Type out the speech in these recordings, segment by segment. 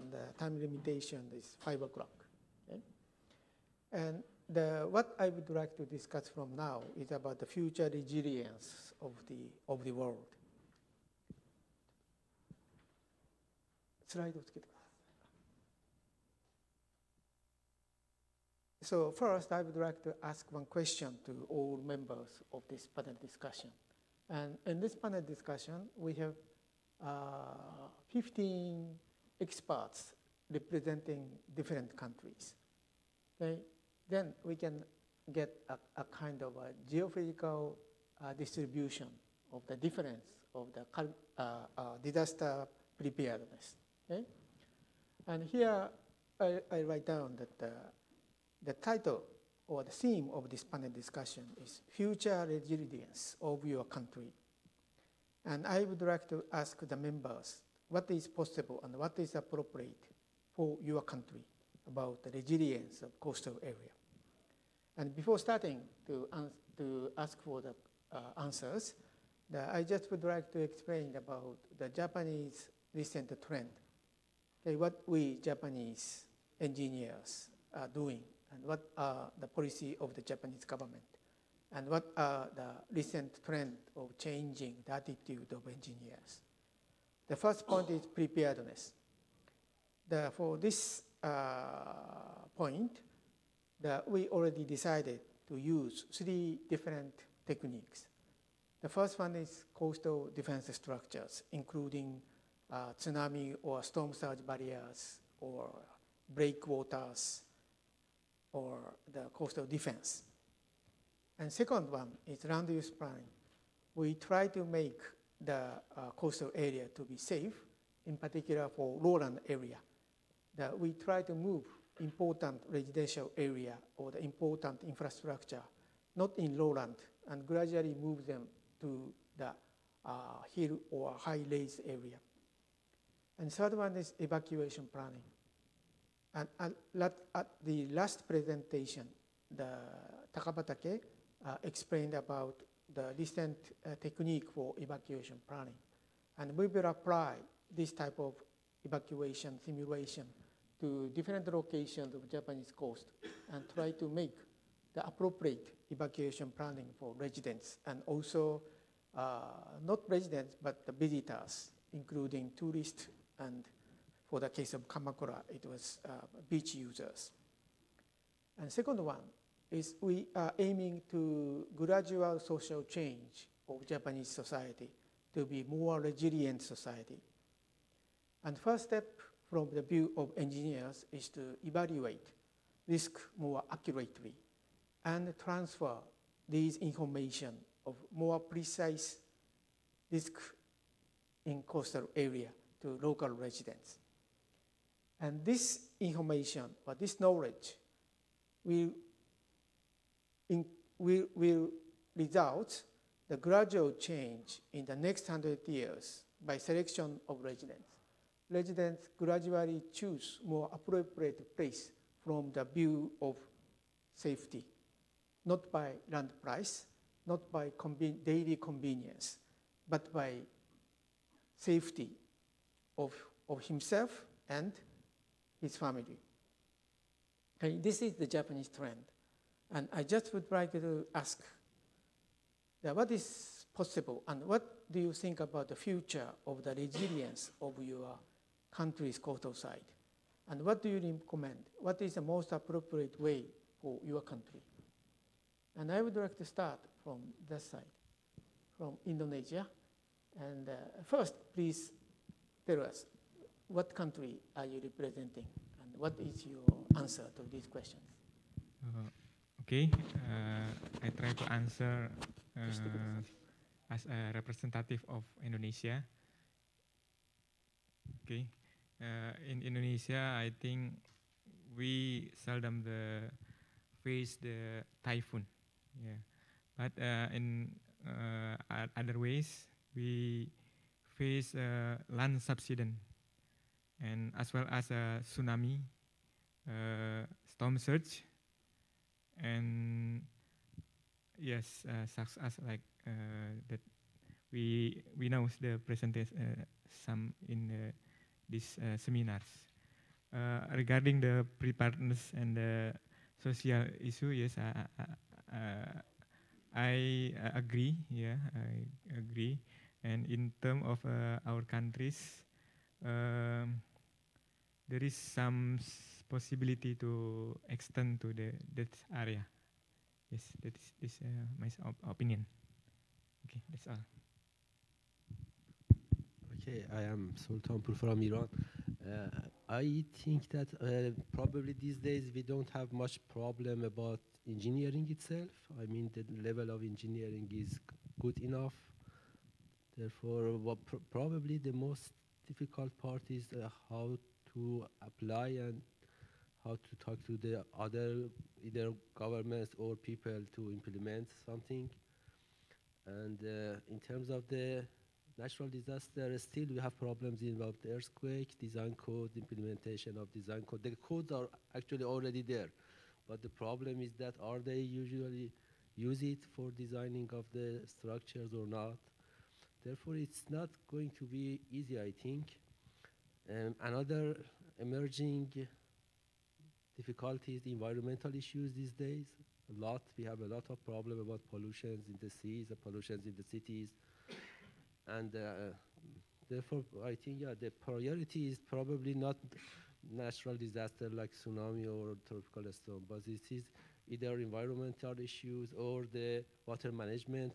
and the time limitation is 5 o'clock. Okay? And what I would like to discuss from now is about the future resilience of the world. Slide. So first, I would like to ask one question to all members of this panel discussion. And in this panel discussion, we have 15 experts representing different countries. Okay? Then we can get a kind of a geophysical distribution of the difference of the disaster preparedness. Okay? And here I write down that the title or the theme of this panel discussion is Future Resilience of Your Country. And I would like to ask the members what is possible and what is appropriate for your country about the resilience of coastal area. And before starting to ask for the answers, I just would like to explain about the Japanese recent trend. Okay, what we Japanese engineers are doing and what are the policy of the Japanese government and what are the recent trend of changing the attitude of engineers. The first point is preparedness. For this point, we already decided to use 3 different techniques. The first one is coastal defense structures, including tsunami or storm surge barriers or breakwaters or the coastal defense. And second one is land use planning. We try to make the coastal area to be safe, in particular for lowland area. We try to move important residential area or the important infrastructure, not in lowland, and gradually move them to the hill or high-raised area. And third one is evacuation planning. And at the last presentation, the Takabatake explained about the recent technique for evacuation planning. And we will apply this type of evacuation simulation to different locations of Japanese coast and try to make the appropriate evacuation planning for residents and also not residents, but the visitors, including tourists, and for the case of Kamakura, it was beach users. And second one is we are aiming to gradual social change of Japanese society to be more resilient society. And first step from the view of engineers is to evaluate risk more accurately and transfer these information of more precise risk in coastal area to local residents. And this information or this knowledge will result the gradual change in the next 100 years by selection of residents. Residents gradually choose more appropriate place from the view of safety, not by land price, not by daily convenience, but by safety of himself and his family. Okay, this is the Japanese trend. And I just would like to ask what is possible and what do you think about the future of the resilience of your country's coastal side? And what do you recommend? What is the most appropriate way for your country? And I would like to start from that side, from Indonesia. And first, please tell us, what country are you representing? And what is your answer to these questions? Okay, I try to answer as a representative of Indonesia. Okay, in Indonesia, I think we seldom face the typhoon. Yeah, but in other ways, we face land subsidence, and as well as a tsunami, storm surge, and yes, such as like that we know the presentation some in these seminars. regarding the preparedness and the social issue, yes, I agree. Yeah, I agree. And in terms of our countries, there is some possibility to extend to that area. Yes, that is this my opinion. Okay, that's all. Okay, I am Sultanpur from Iran. I think that probably these days we don't have much problem about engineering itself. I mean, the level of engineering is good enough. Therefore, what probably the most difficult part is how to apply and how to talk to the other either governments or people to implement something. And in terms of the natural disaster, still we have problems involved earthquake, design code, implementation of design code. The codes are actually already there, but the problem is that are they usually use it for designing of the structures or not? Therefore, it's not going to be easy, I think. Another emerging difficulty is the environmental issues these days. We have a lot of problem about pollutions in the seas, pollutions in the cities. And therefore, I think, yeah, the priority is probably not natural disaster like tsunami or tropical storm, but it is either environmental issues or the water management,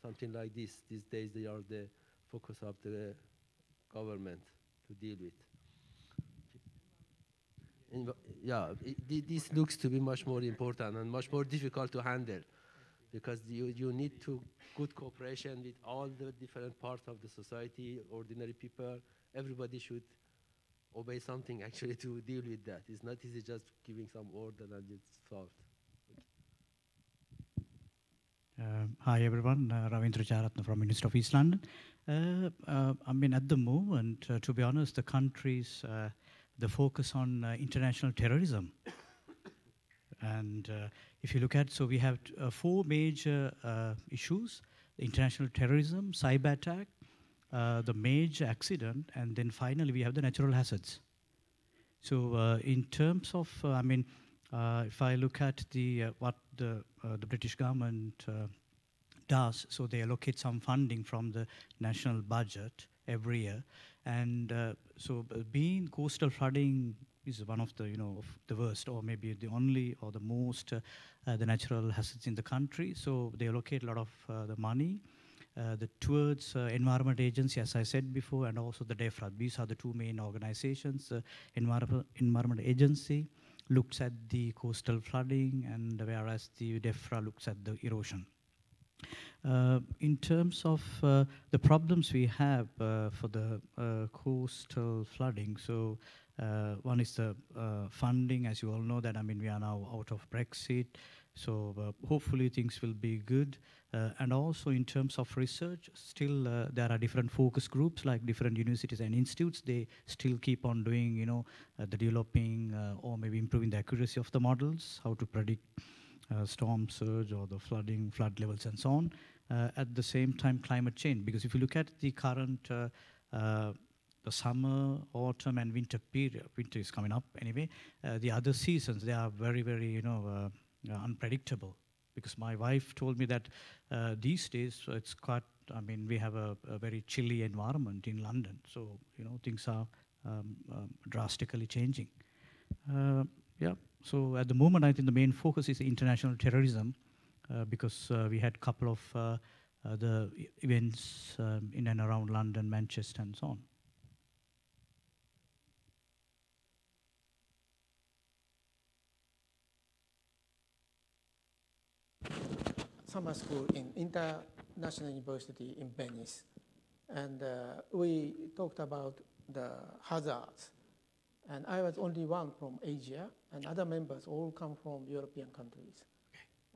something like this. These days, they are the focus of the government to deal with. Yeah, this looks to be much more important and much more difficult to handle, because you need to good cooperation with all the different parts of the society, ordinary people. Everybody should obey something actually to deal with that. It's not easy just giving some order and it's solved. Hi everyone, Ravindra Charatna from Ministry of East London. I mean, at the moment, to be honest, the country's the focus on international terrorism. And if you look at, so we have 4 major issues: the international terrorism, cyber attack, the major accident, and then finally we have the natural hazards. So in terms of, I mean, if I look at the what the British government does, so they allocate some funding from the national budget every year, and so being coastal flooding is one of the, of the worst, or maybe the only or the most the natural hazards in the country. So they allocate a lot of the money towards Environment Agency, as I said before, and also the DEFRA. These are the 2 main organizations. Environment Agency looks at the coastal flooding, and whereas the DEFRA looks at the erosion. In terms of the problems we have for the coastal flooding, so one is the funding. As you all know that, I mean, we are now out of Brexit, so hopefully things will be good. And also in terms of research, still there are different focus groups, like different universities and institutes. They still keep on doing, the developing or maybe improving the accuracy of the models, how to predict storm surge or the flood levels and so on. At the same time, climate change, because if you look at the current the summer, autumn, and winter period, winter is coming up anyway, the other seasons, they are very, very, unpredictable. Because my wife told me that these days it's quite, I mean, we have a very chilly environment in London. So, things are drastically changing. Yeah, so at the moment, I think the main focus is international terrorism, because we had a couple of the events in and around London, Manchester, and so on. Summer school in International University in Venice. And we talked about the hazards. And I was only one from Asia, and other members all come from European countries.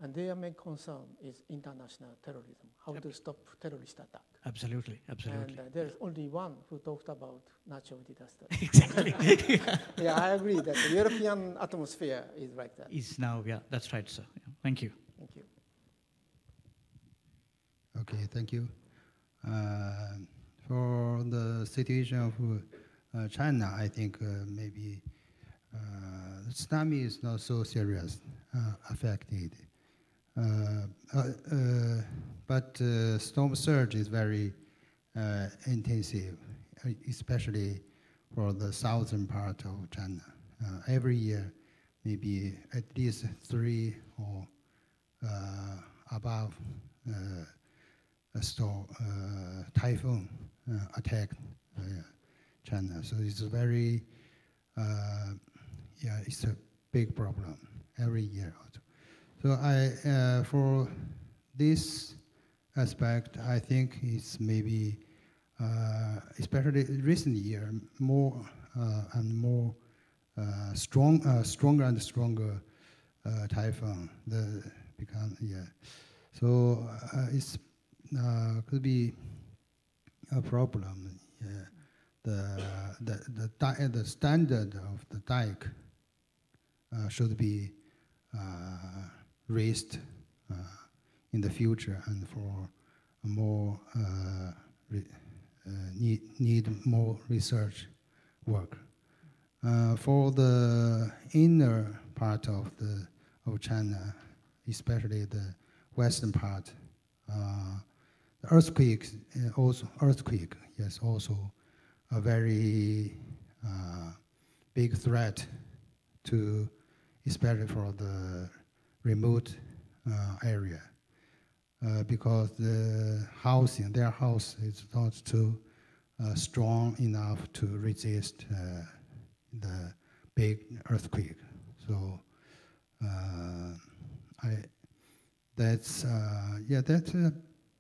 And their main concern is international terrorism, how to stop terrorist attack. Absolutely, absolutely. And there's only one who talked about natural disaster. Exactly. Yeah, I agree that the European atmosphere is like that. Is now, yeah, that's right, sir. Yeah. Thank you. Thank you. Okay, thank you. For the situation of China, I think maybe tsunami is not so serious affected. But storm surge is very intensive, especially for the southern part of China. Every year, maybe at least 3 or above a storm, typhoon attacked China. So it's very, it's a big problem every year. So for this aspect, I think it's maybe, especially recent year, more and more stronger and stronger typhoon. So it's could be a problem. The standard of the dike should be raised in the future, and for more need more research work. For the inner part of China, especially the western part, the earthquake is also a very big threat to, especially for the remote area, because their house is not too strong enough to resist the big earthquake. So that's a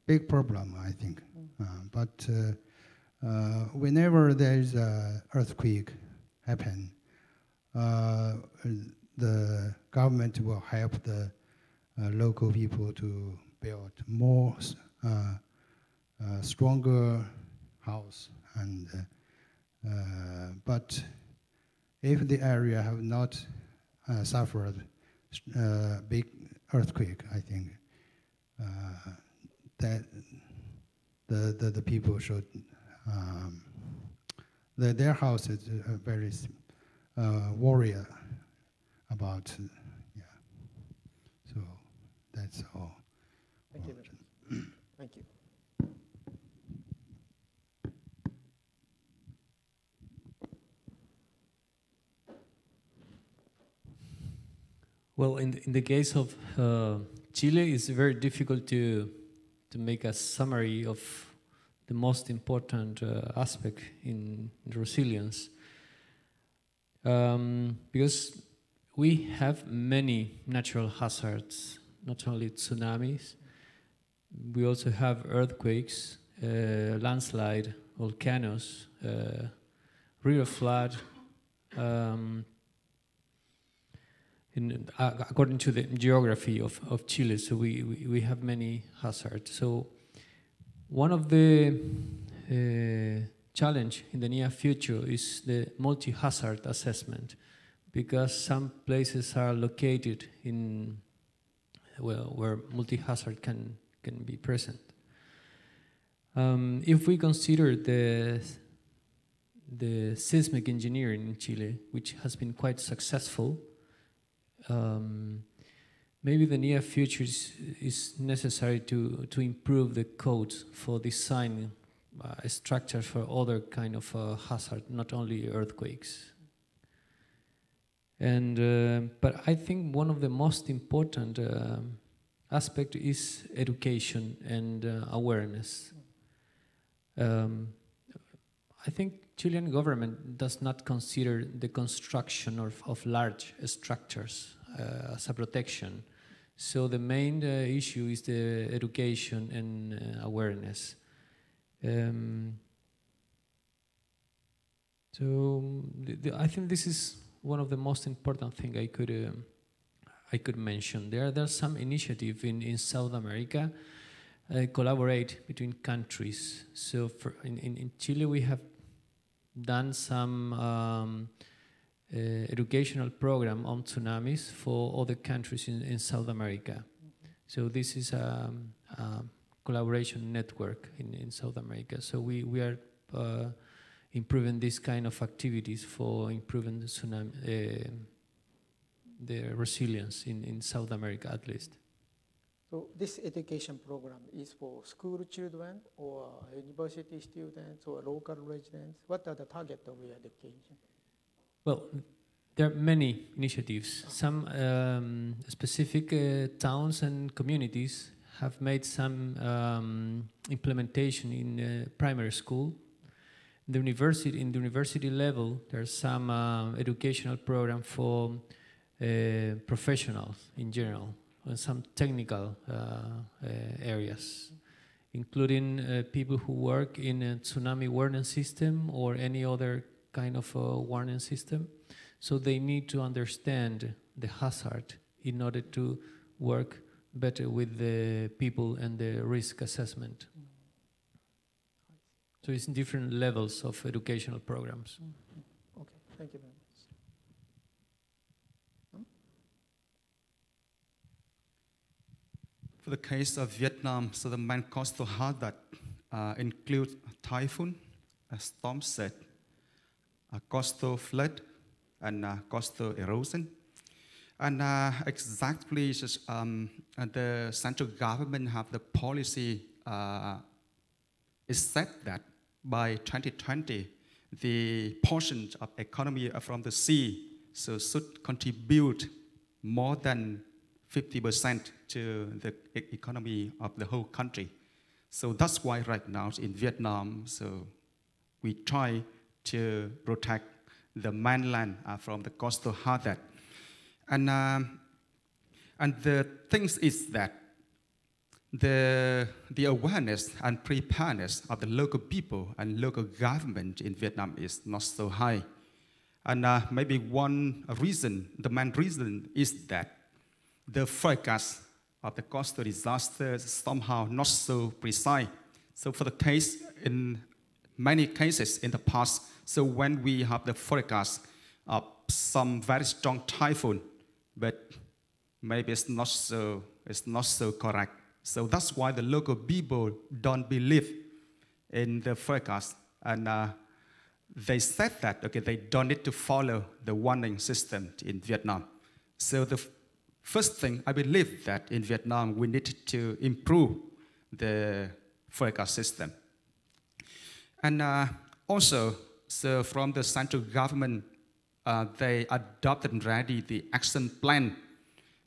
big problem, I think. But whenever there is an earthquake happen, the government will help the local people to build more stronger house. And but if the area have not suffered big earthquake, I think that the people should their house is very warrior about. So that's all. Thank you. Thank you. Well, in the case of Chile, it's very difficult to make a summary of the most important aspect in resilience, because we have many natural hazards, not only tsunamis. We also have earthquakes, landslide, volcanoes, river flood. According to the geography of Chile, so we have many hazards. So one of the challenge in the near future is the multi-hazard assessment, because some places are located in where multi-hazard can be present. If we consider the seismic engineering in Chile, which has been quite successful, maybe the near future is necessary to improve the codes for designing structures for other kind of hazard, not only earthquakes. And but I think one of the most important aspect is education and awareness. I think Chilean government does not consider the construction of large structures as a protection. So the main issue is the education and awareness. So I think this is one of the most important things I could mention. There are some initiative in South America, collaborate between countries. So in Chile we have done some educational program on tsunamis for other countries in South America. So this is a collaboration network in South America. So we are improving this kind of activities for improving the tsunami the resilience in South America at least. So this education program is for school children or university students or local residents? What are the target of your education? Well, there are many initiatives. Some specific towns and communities have made some implementation in primary school. In the university level, there's some educational program for professionals in general, and some technical areas, including people who work in a tsunami warning system or any other kind of warning system. So they need to understand the hazard in order to work better with the people and the risk assessment. So it's different levels of educational programs. Okay, thank you very much. For the case of Vietnam, so the main coastal hazard include typhoon, a storm surge, a coastal flood, and coastal erosion. And exactly, the central government have the policy. It said that by 2020, the portion of economy from the sea should contribute more than 50% to the economy of the whole country. So that's why right now in Vietnam, so we try to protect the mainland from the coastal hazard. And the thing is that the awareness and preparedness of the local people and local government in Vietnam is not so high. And maybe one reason, the main reason is that the forecast of the coastal disaster is somehow not so precise. So for the case, in many cases in the past, so when we have the forecast of some very strong typhoon, but maybe it's not so correct. So that's why the local people don't believe in the forecast. And they said that, okay, they don't need to follow the warning system in Vietnam. So the first thing, I believe that in Vietnam, we need to improve the forecast system. And also, so from the central government, they adopted already the action plan.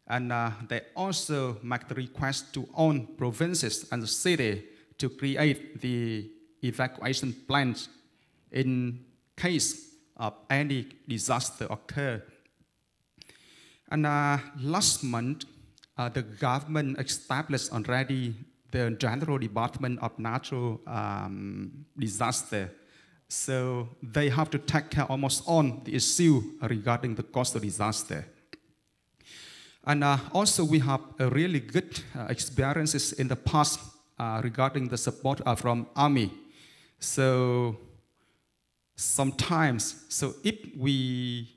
And they also make the request to all provinces and the city to create the evacuation plans in case of any disaster occur. And last month, the government established already the General Department of Natural Disaster. So they have to take care almost on the issue regarding the coastal disaster. And also we have a really good experiences in the past regarding the support from Army. So sometimes, so if we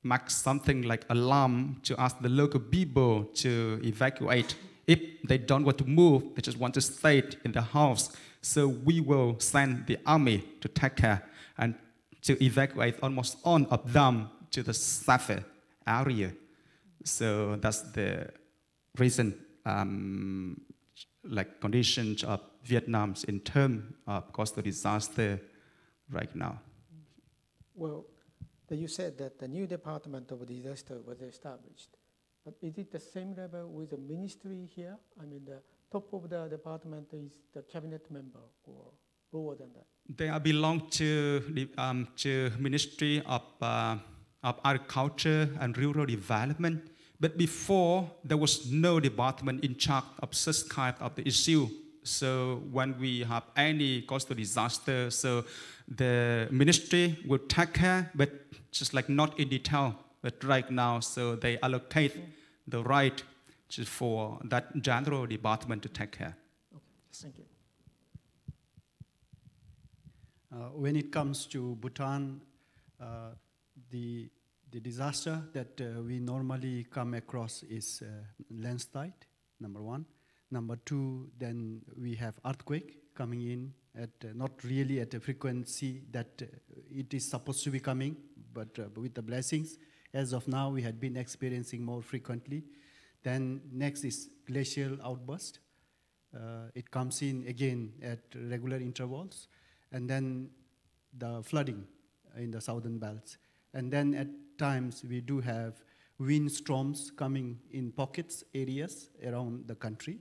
make something like alarm to ask the local people to evacuate, if they don't want to move, they just want to stay in the house, so we will send the army to take care and to evacuate almost all of them to the safer area. So that's the reason, like conditions of Vietnam in terms of coastal disaster right now. Well, you said that the new Department of Disaster was established. But is it the same level with the ministry here? I mean, the top of the department is the cabinet member or lower than that? They belong to the Ministry of Agriculture and Rural Development. But before, there was no department in charge of such kind of the issue. So when we have any coastal disaster, so the ministry will take care, but just like not in detail. But right now, so they allocate the right for that general department to take care. Okay, thank you. When it comes to Bhutan, the disaster that we normally come across is landslide, number one. Number two, then we have earthquake coming in at not really at a frequency that it is supposed to be coming, but with the blessings. As of now, we had been experiencing more frequently. Then next is glacial outburst. It comes in again at regular intervals. And then the flooding in the southern belts. And then at times we do have wind storms coming in pockets, areas around the country.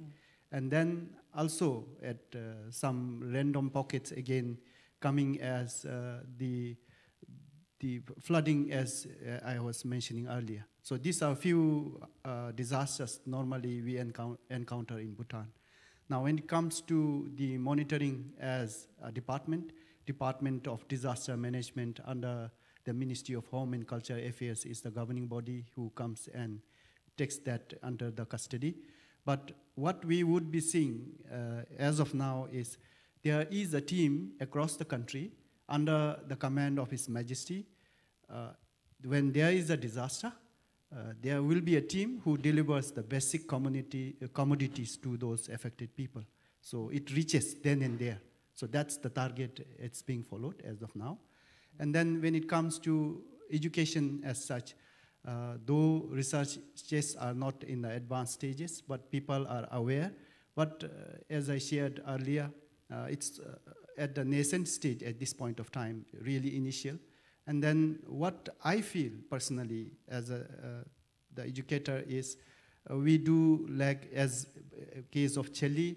And then also at some random pockets again coming as the flooding as I was mentioning earlier. So these are a few disasters normally we encounter in Bhutan. Now when it comes to the monitoring as a Department of Disaster Management under the Ministry of Home and Cultural Affairs is the governing body who comes and takes that under the custody. But what we would be seeing as of now is there is a team across the country under the command of His Majesty. When there is a disaster, there will be a team who delivers the basic commodities to those affected people. So it reaches then and there. So that's the target it's being followed as of now. And then when it comes to education as such, though researches are not in the advanced stages, but people are aware. But as I shared earlier, it's at the nascent stage at this point of time, really initial. And then what I feel personally as the educator is we do lack, as a case of Chile,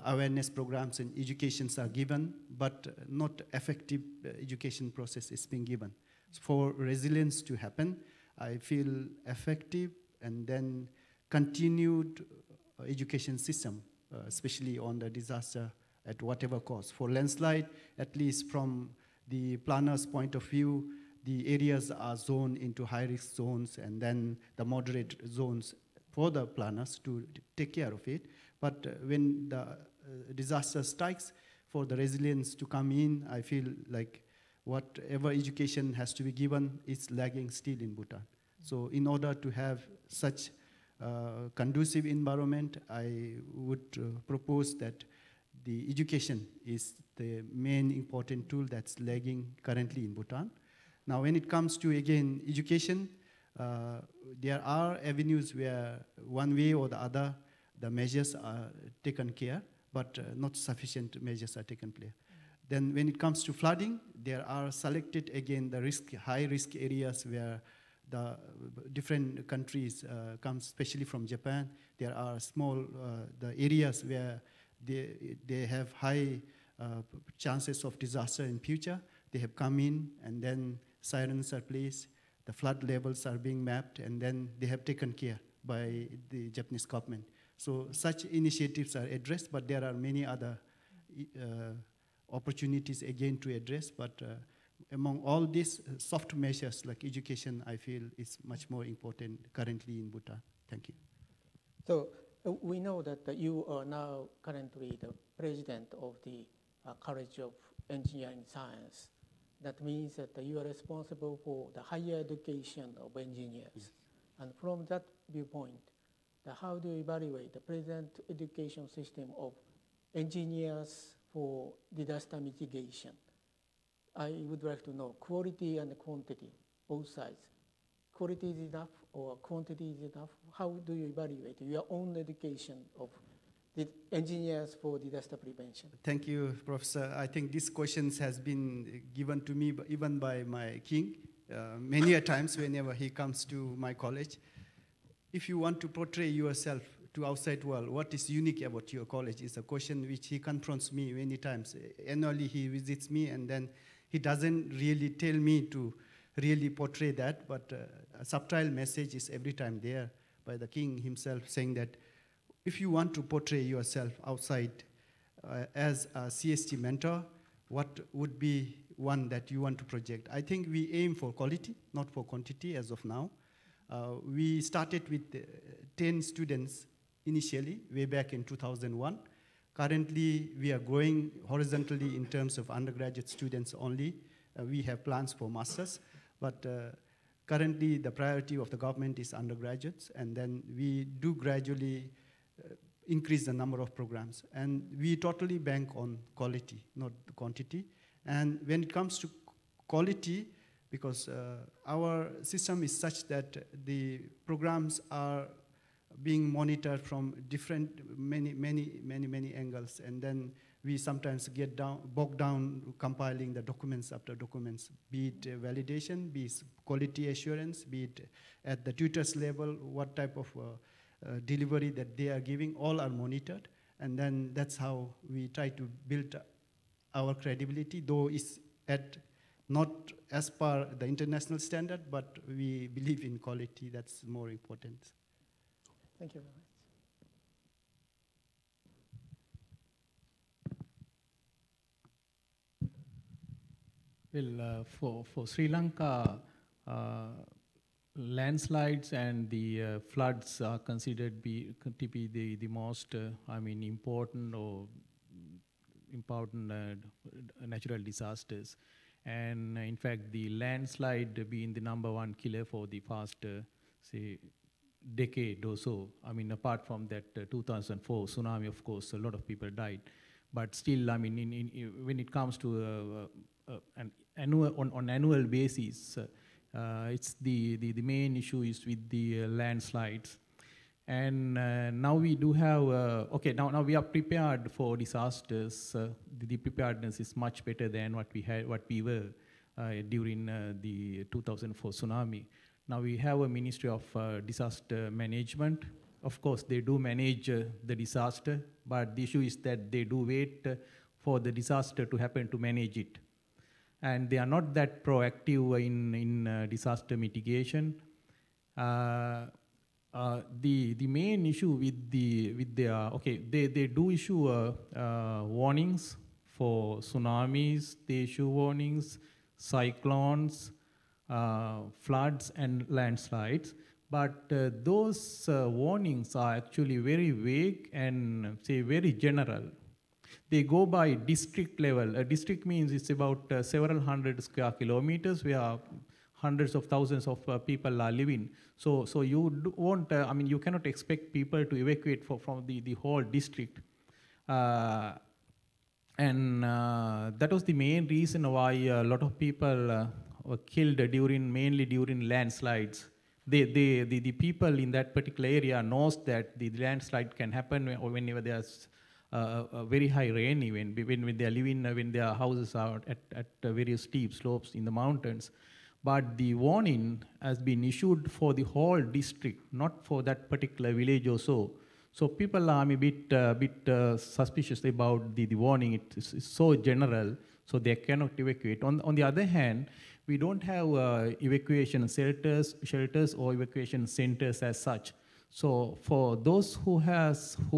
awareness programs and educations are given, but not effective education process is being given. So for resilience to happen, I feel effective and then continued education system, especially on the disaster at whatever cost. For landslide, at least from the planner's point of view, the areas are zoned into high-risk zones and then the moderate zones for the planners to take care of it. But when the disaster strikes, for the resilience to come in, I feel like whatever education has to be given is lagging still in Bhutan. So in order to have such conducive environment, I would propose that the education is the main important tool that's lagging currently in Bhutan. Now when it comes to, again, education, there are avenues where one way or the other, the measures are taken care, but not sufficient measures are taken place. Then when it comes to flooding, there are selected, again, the high-risk areas where the different countries come, especially from Japan. There are small, the areas where they have high chances of disaster in future. They have come in, and then sirens are placed, the flood levels are being mapped, and then they have taken care by the Japanese government. So such initiatives are addressed, but there are many other opportunities again to address. But among all these soft measures like education, I feel is much more important currently in Bhutan. Thank you. So we know that you are now currently the president of the College of Engineering Science. That means that you are responsible for the higher education of engineers. Yes. And from that viewpoint, how do you evaluate the present education system of engineers for disaster mitigation? I would like to know quality and quantity, both sides. Quality is enough or quantity is enough? How do you evaluate your own education of the engineers for disaster prevention? Thank you, Professor. I think this question has been given to me even by my king many a times whenever he comes to my college. If you want to portray yourself to outside world, what is unique about your college is a question which he confronts me many times. Annually he visits me and then he doesn't really tell me to really portray that, but a subtle message is every time there by the king himself saying that if you want to portray yourself outside as a CST mentor, what would be one that you want to project? I think we aim for quality, not for quantity as of now. We started with 10 students initially, way back in 2001. Currently, we are growing horizontally in terms of undergraduate students only. We have plans for masters, but currently the priority of the government is undergraduates, and then we do gradually increase the number of programs. And we totally bank on quality, not the quantity. And when it comes to quality, because our system is such that the programs are being monitored from many angles, and then we sometimes get bogged down compiling the documents after documents, be it validation, be it quality assurance, be it at the tutors level, what type of delivery that they are giving, all are monitored. And then that's how we try to build our credibility, though it's at not as per the international standard, but we believe in quality. That's more important. Thank you very much. Well, for Sri Lanka, landslides and the floods are considered to be the most, important natural disasters. And in fact, the landslide being the #1 killer for the past, say, decade or so. I mean, apart from that 2004 tsunami, of course, a lot of people died. But still, I mean, when it comes to an annual basis, it's the main issue is with the landslides. And now we do have, now we are prepared for disasters. The preparedness is much better than what we were during the 2004 tsunami. Now we have a Ministry of Disaster Management. Of course, they do manage the disaster, but the issue is that they do wait for the disaster to happen to manage it. And they are not that proactive in disaster mitigation. The main issue with they do issue warnings for tsunamis, they issue warnings, cyclones, floods and landslides, but those warnings are actually very vague and say very general. They go by district level. A district means it's about several hundred square kilometers where hundreds of thousands of people are living. So you won't, you cannot expect people to evacuate from the whole district. And that was the main reason why a lot of people were killed mainly during landslides. The people in that particular area knows that the landslide can happen whenever there's a very high rain, even when they are living, when their houses are at various steep slopes in the mountains. But the warning has been issued for the whole district, not for that particular village or so. So people are a bit suspicious about the warning. It's so general, so they cannot evacuate. On the other hand, we don't have evacuation shelters or evacuation centers as such. So for those who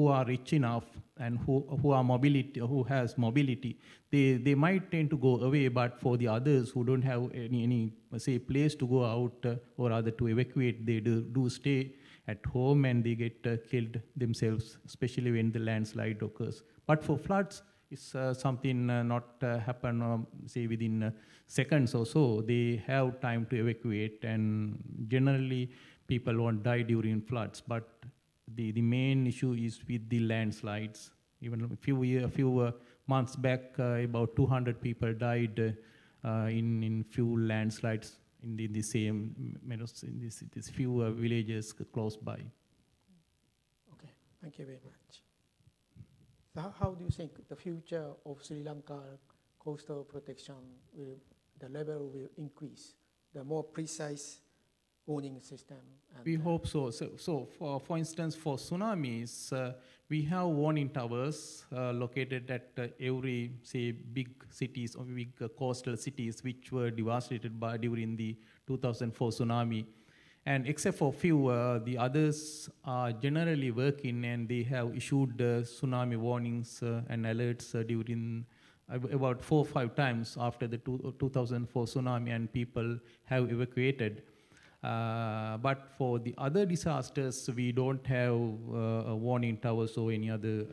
are rich enough and who has mobility, they might tend to go away. But for the others who don't have any say place to go out or rather to evacuate, they do stay at home and they get killed themselves, especially when the landslide occurs. But for floods, it's something not happen say within seconds or so. They have time to evacuate, and generally people won't die during floods. But the main issue is with the landslides. Even a few months back, about 200 people died in few landslides in the same, in these few villages close by. Okay, thank you very much. So how do you think the future of Sri Lanka coastal protection the level will increase? The more precise warning system? And we hope so. So for instance, for tsunamis, we have warning towers located at every, say, big cities or big coastal cities which were devastated during the 2004 tsunami. And except for few, the others are generally working, and they have issued tsunami warnings and alerts during about 4 or 5 times after the 2004 tsunami, and people have evacuated. But for the other disasters, we don't have a warning towers or any other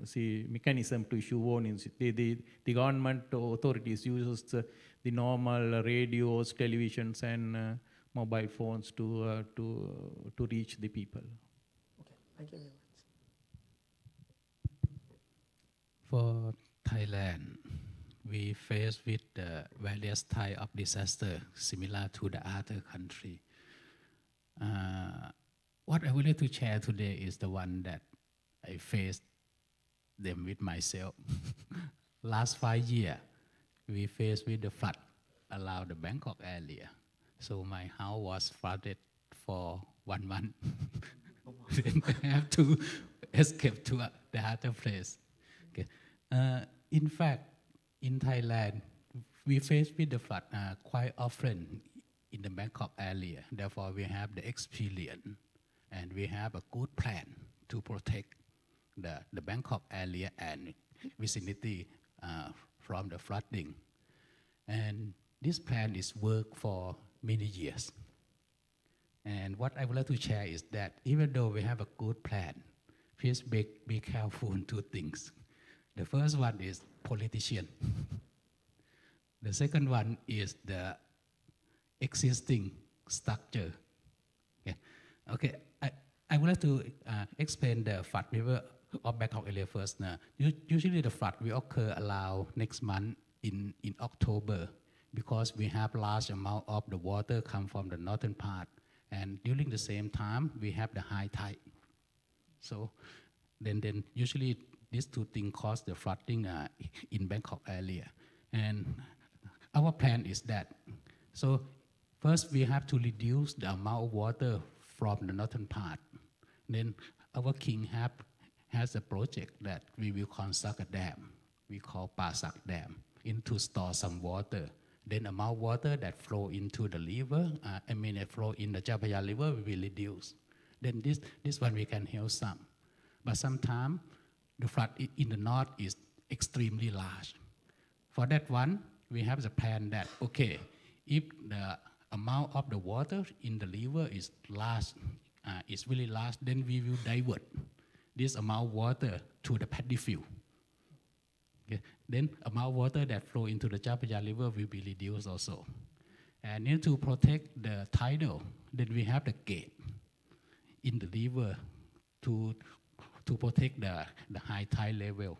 say mechanism to issue warnings. The government authorities use the normal radios, televisions, and mobile phones to reach the people. Okay, thank you very much. For Thailand, we face with the various type of disaster similar to the other country. What I would like to share today is the one that I faced them with myself. Last 5 years, we faced with the flood around the Bangkok area. So my house was flooded for 1 month. Then I have to escape to the other place. Okay. In fact, in Thailand, we face with the flood quite often in the Bangkok area. Therefore, we have the experience and we have a good plan to protect the Bangkok area and vicinity from the flooding. And this plan is work for many years. And what I would like to share is that even though we have a good plan, please be careful in 2 things. The first one is politician. The second one is the existing structure. Okay. I would like to explain the flood river of Bangkok area first. Usually the flood will occur around next month in October because we have large amount of the water come from the northern part. And during the same time, we have the high tide. So then usually these 2 things cause the flooding in Bangkok area. And our plan is that, so first we have to reduce the amount of water from the northern part. Then our king has a project that we will construct a dam, we call Pasak Dam, to store some water. Then amount of water that flow into the river, flow in the Chapaya River will be reduced. Then this one we can help some. But sometimes the flood in the north is extremely large. For that one, we have the plan that, okay, if the amount of the water in the river is large, is really large, then we will divert this amount of water to the paddy field. Okay. Then amount of water that flow into the Chapaya River will be reduced also. And then to protect the tidal, then we have the gate in the river to protect the high tide level.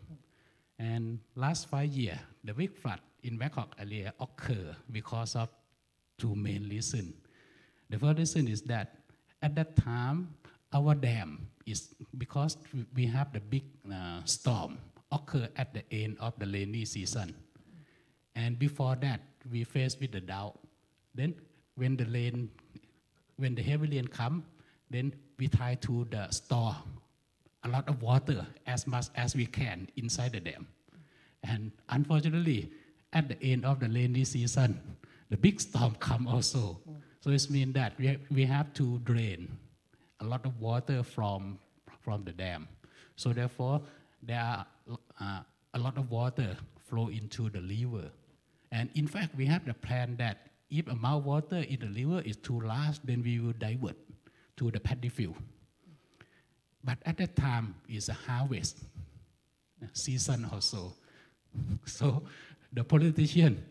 And last 5 years, the big flood in Bangkok area occur because of 2 main reasons. The first reason is that at that time, our dam is, because we have the big storm occur at the end of the rainy season. And before that, we faced with the drought. Then when the heavy rain come, then we try to store a lot of water as much as we can inside the dam. And unfortunately, at the end of the rainy season, the big storm come also. So it means that we have to drain a lot of water from the dam. So therefore, there are a lot of water flow into the river. And in fact, we have the plan that if amount of water in the river is too large, then we will divert to the paddy field. But at that time, it's a harvest season also. So the politician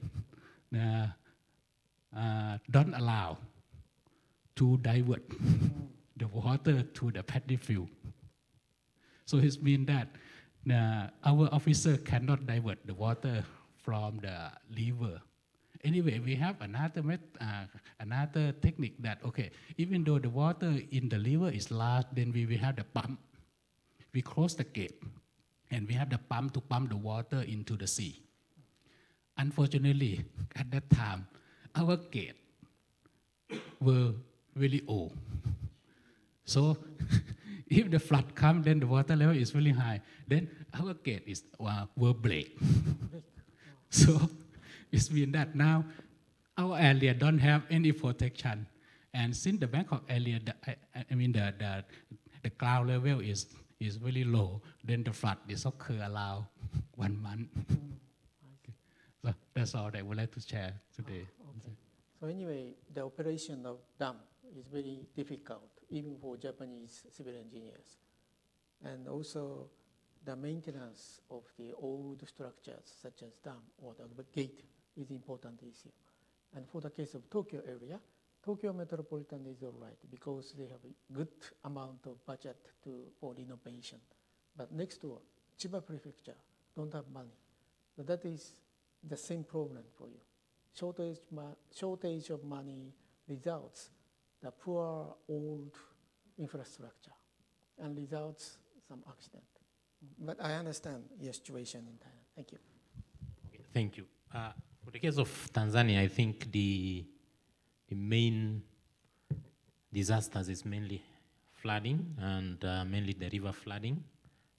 don't allow to divert the water to the paddy field. So it means that our officer cannot divert the water from the river. Anyway, we have another technique that, okay, even though the water in the river is large, then we will have the pump. We close the gate, and we have the pump to pump the water into the sea. Unfortunately, at that time, our gate were really old. So if the flood comes, then the water level is really high. Then our gate will break. So it means that now our area don't have any protection. And since the Bangkok area, the ground level is really low, then the flood is occur around 1 month. Okay. So that's all I would like to share today. Okay. So anyway, the operation of dam is very difficult, even for Japanese civil engineers. And also the maintenance of the old structures such as dam or the gate is important issue. And for the case of Tokyo area, Tokyo Metropolitan is all right because they have a good amount of budget for renovation. But next door, Chiba Prefecture don't have money. So that is the same problem for you. Shortage of money results the poor old infrastructure and results some accident. But I understand your situation in Thailand. Thank you. Okay, thank you. For the case of Tanzania, I think the main disasters is mainly flooding and mainly the river flooding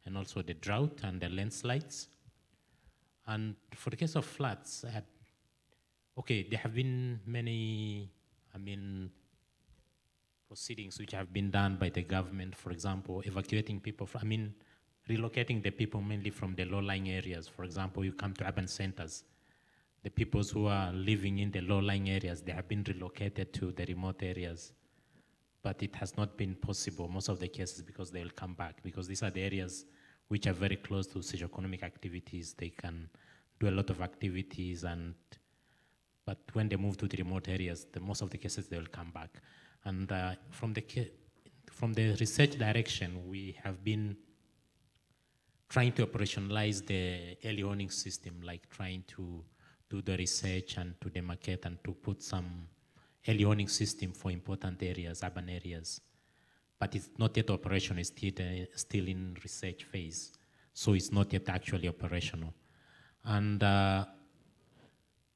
and also the drought and the landslides. And for the case of floods, okay, there have been many, proceedings which have been done by the government, for example, evacuating people from, relocating the people mainly from the low-lying areas. For example, you come to urban centers. The people who are living in the low-lying areas, they have been relocated to the remote areas. But it has not been possible, most of the cases, because they will come back, because these are the areas which are very close to socio-economic activities. They can do a lot of activities, but when they move to the remote areas, most of the cases, they will come back. And from the research direction, we have been trying to operationalize the early warning system, like trying to do the research and to demarcate and to put some early warning system for important areas, urban areas. But it's not yet operational, it's still in research phase. So it's not yet actually operational. And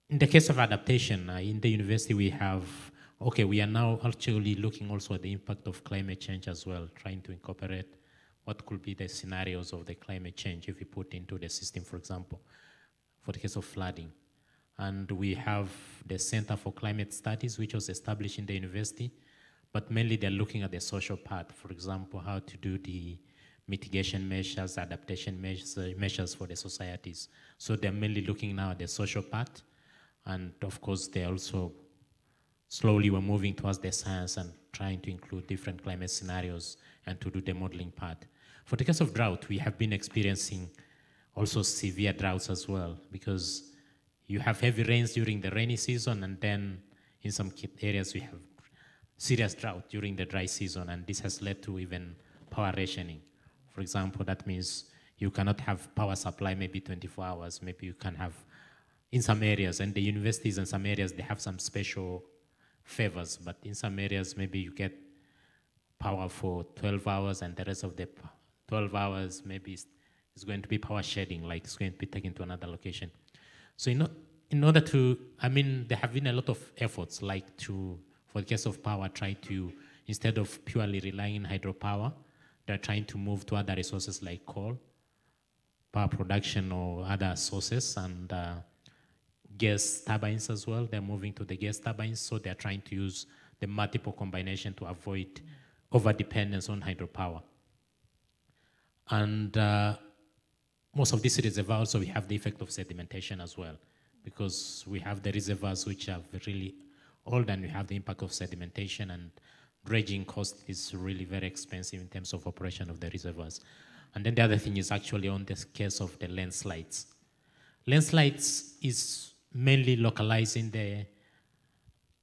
in the case of adaptation, in the university we are now actually looking also at the impact of climate change as well, trying to incorporate what could be the scenarios of the climate change if we put into the system, for example, for the case of flooding. And we have the Center for Climate Studies, which was established in the university, but mainly they're looking at the social part, for example, how to do the mitigation measures, adaptation measures for the societies. So they're mainly looking now at the social part, and of course they also slowly we're moving towards the science and trying to include different climate scenarios and to do the modeling part. For the case of drought, we have been experiencing also severe droughts as well, because you have heavy rains during the rainy season, and then in some areas we have serious drought during the dry season, and this has led to even power rationing. For example, that means you cannot have power supply maybe 24 hours, maybe you can have in some areas, and the universities in some areas, they have some special favors, but in some areas maybe you get power for 12 hours and the rest of the 12 hours maybe it's going to be power shedding, like it's going to be taken to another location. So in order to, there have been a lot of efforts, like for the case of power, try to, instead of purely relying on hydropower, they're trying to move to other resources like coal, power production or other sources, and gas turbines as well. They're moving to the gas turbines, so they're trying to use the multiple combination to avoid over-dependence on hydropower. And most of these reservoirs, so we have the effect of sedimentation as well, because we have the reservoirs which are really old, and we have the impact of sedimentation, and dredging cost is really very expensive in terms of operation of the reservoirs. And then the other thing is actually on this case of the landslides. Landslides is mainly localized in the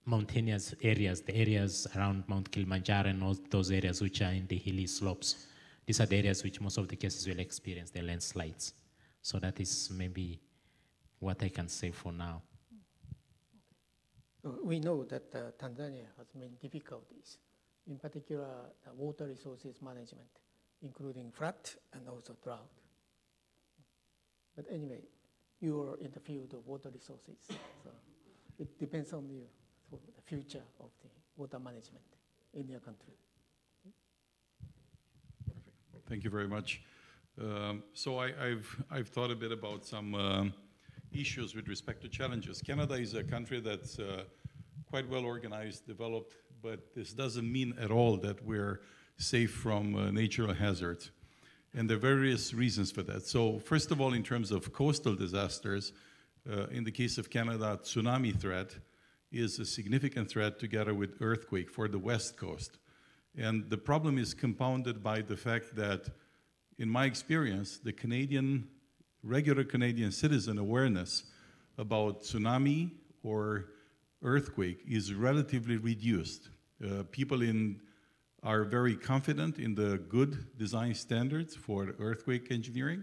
mountainous areas, the areas around Mount Kilimanjaro and all those areas which are in the hilly slopes. These are the areas which most of the cases will experience the landslides. So that is maybe what I can say for now. We know that Tanzania has many difficulties, in particular the water resources management, including flood and also drought. But anyway, you are in the field of water resources, so it depends on you for the future of the water management in your country. Thank you very much. So I've thought a bit about some issues with respect to challenges. Canada is a country that's quite well organized, developed, but this doesn't mean at all that we're safe from natural hazards. And there are various reasons for that. So first of all, in terms of coastal disasters, in the case of Canada, tsunami threat is a significant threat together with earthquake for the west coast. And the problem is compounded by the fact that, in my experience, the regular Canadian citizen awareness about tsunami or earthquake is relatively reduced. People are very confident in the good design standards for earthquake engineering,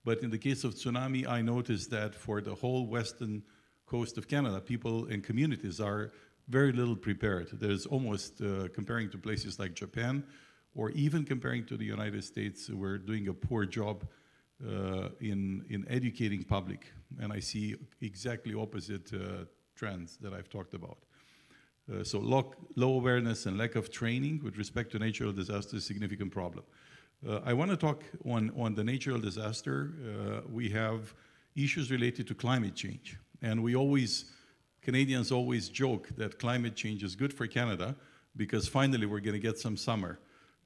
But in the case of tsunami, I noticed that for the whole western coast of Canada, people and communities are very little prepared. There's almost, comparing to places like Japan, or even comparing to the United States, we're doing a poor job in educating public. And I see exactly opposite trends that I've talked about. So low awareness and lack of training with respect to natural disaster is a significant problem. I want to talk on the natural disaster. We have issues related to climate change. And Canadians always joke that climate change is good for Canada because finally we're going to get some summer.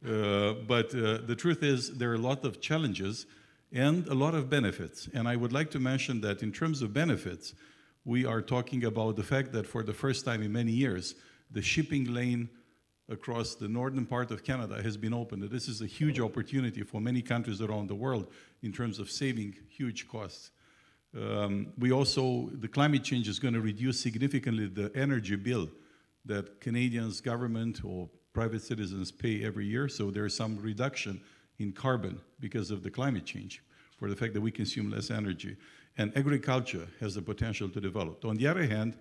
But the truth is there are a lot of challenges and a lot of benefits. And I would like to mention that in terms of benefits, we are talking about the fact that for the first time in many years, the shipping lane across the northern part of Canada has been opened. This is a huge opportunity for many countries around the world in terms of saving huge costs. The climate change is going to reduce significantly the energy bill that Canadians, government, or private citizens pay every year. So there is some reduction in carbon because of the climate change, for the fact that we consume less energy. And agriculture has the potential to develop. On the other hand,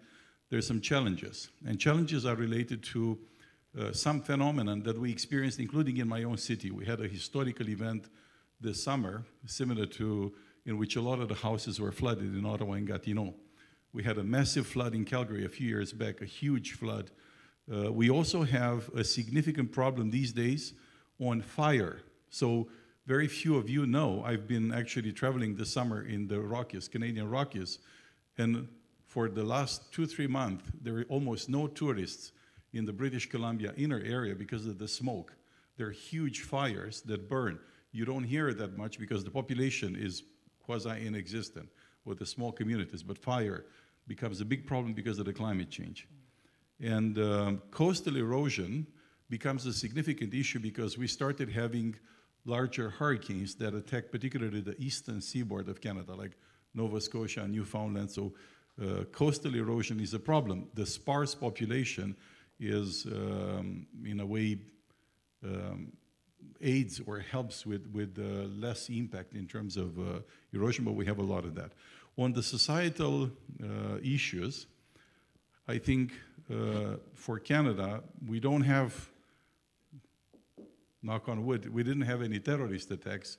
there's some challenges. And challenges are related to some phenomenon that we experienced, including in my own city. We had a historical event this summer, similar to in which a lot of the houses were flooded in Ottawa and Gatineau. We had a massive flood in Calgary a few years back, a huge flood. We also have a significant problem these days on fire. So very few of you know, I've been actually traveling this summer in the Rockies, Canadian Rockies, and for the last 2-3 months, there are almost no tourists in the British Columbia inner area because of the smoke. There are huge fires that burn. You don't hear it that much because the population is quasi-inexistent with the small communities, but fire becomes a big problem because of the climate change. And coastal erosion becomes a significant issue because we started having larger hurricanes that attack particularly the eastern seaboard of Canada, like Nova Scotia and Newfoundland. So coastal erosion is a problem. The sparse population is, in a way, aids or helps with less impact in terms of erosion, but we have a lot of that. On the societal issues, I think for Canada, we don't have, knock on wood, we didn't have any terrorist attacks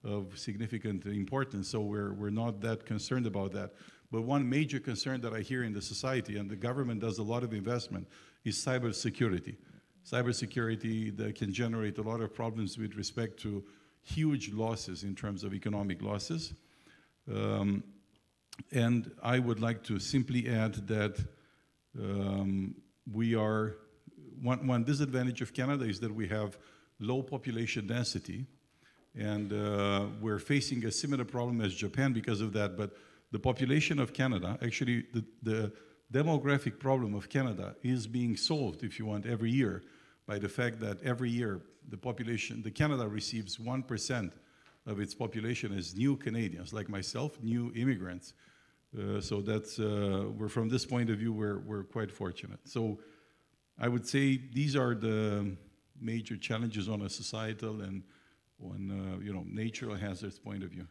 of significant importance, so we're not that concerned about that. But one major concern that I hear in the society, and the government does a lot of investment, is cybersecurity. Cybersecurity that can generate a lot of problems with respect to huge losses in terms of economic losses. And I would like to simply add that one disadvantage of Canada is that we have low population density, and we're facing a similar problem as Japan because of that, but the population of Canada, actually the demographic problem of Canada is being solved, if you want, every year by the fact that every year the Canada receives 1% of its population as new Canadians, like myself, new immigrants. So that's, from this point of view, we're quite fortunate. So I would say these are the major challenges on a societal and on natural hazards point of view.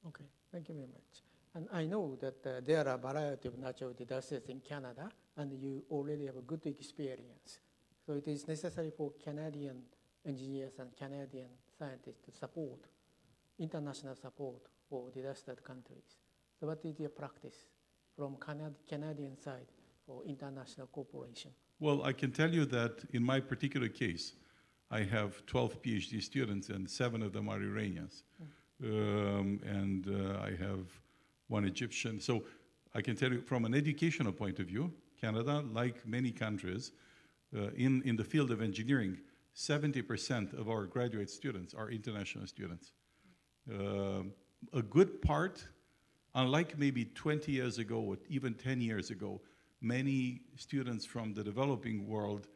Okay, thank you very much. And I know that there are a variety of natural disasters in Canada, and you already have a good experience. So it is necessary for Canadian engineers and Canadian scientists to support international support for disaster countries. So what is your practice from Canadian side for international cooperation? Well, I can tell you that in my particular case, I have 12 PhD students and 7 of them are Iranians. And I have 1 Egyptian. So I can tell you from an educational point of view, Canada, like many countries, in the field of engineering, 70% of our graduate students are international students. A good part, unlike maybe 20 years ago or even 10 years ago, many students from the developing world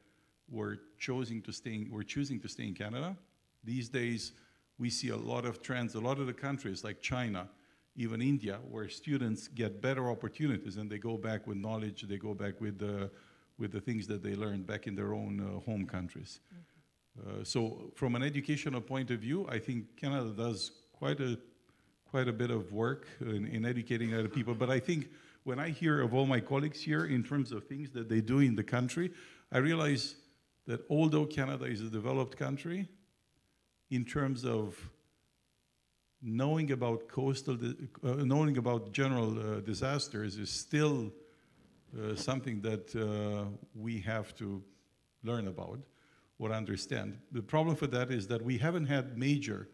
were choosing to stay in Canada. These days, we see a lot of trends, a lot of the countries like China, even India, where students get better opportunities and they go back with knowledge, they go back with the things that they learned back in their own home countries. So from an educational point of view, I think Canada does quite a quite a bit of work in educating other people. But I think when I hear of all my colleagues here in terms of things that they do in the country, I realize that although Canada is a developed country, in terms of knowing about knowing about general disasters is still something that we have to learn about or understand. The problem for that is that we haven't had major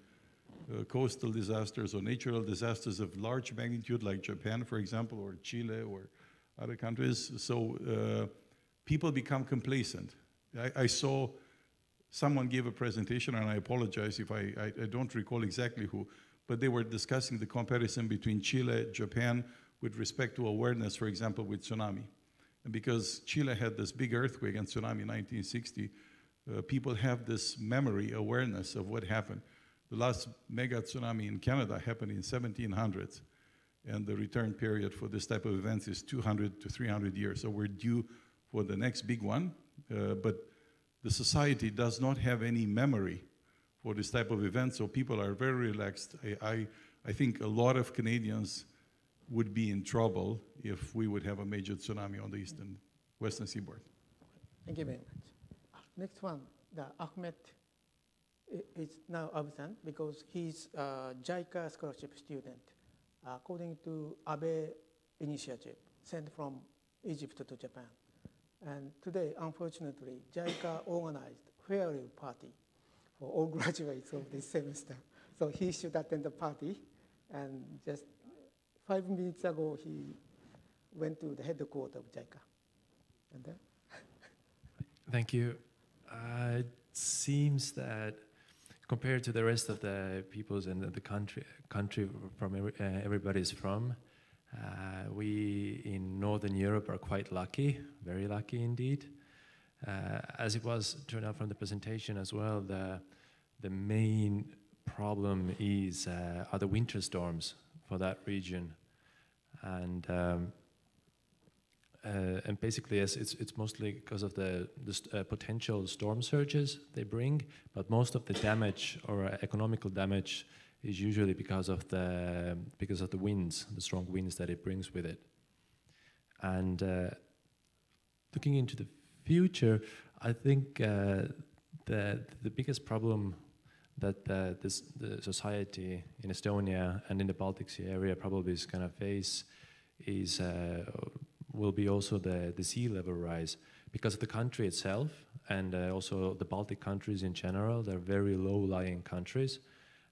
coastal disasters or natural disasters of large magnitude like Japan, for example, or Chile or other countries. So people become complacent. I saw someone gave a presentation, and I apologize if I don't recall exactly who, but they were discussing the comparison between Chile, Japan, with respect to awareness, for example, with tsunami. And because Chile had this big earthquake and tsunami in 1960, people have this memory, awareness of what happened. The last mega tsunami in Canada happened in 1700s, and the return period for this type of events is 200 to 300 years. So we're due for the next big one, but the society does not have any memory for this type of event, so people are very relaxed. I think a lot of Canadians would be in trouble if we would have a major tsunami on the western seaboard. Thank you very much. Next one, the Ahmed is now absent because he's a JICA scholarship student, according to Abe initiative sent from Egypt to Japan. And today, unfortunately, JICA organized farewell party for all graduates of this semester. So he should attend the party. And just 5 minutes ago, he went to the headquarters of JICA. And then? Thank you. It seems that compared to the rest of the peoples in the country from everybody's from, we in Northern Europe are quite lucky, very lucky indeed. As it was turned out from the presentation as well, the main problem are the winter storms for that region, and basically, yes, it's mostly because of the potential storm surges they bring, but most of the damage or economical damage is usually because of the winds, the strong winds that it brings with it. And looking into the future, I think the biggest problem that the society in Estonia and in the Baltic Sea area probably is going to face will be also the sea level rise, because of the country itself and also the Baltic countries in general. They're very low-lying countries,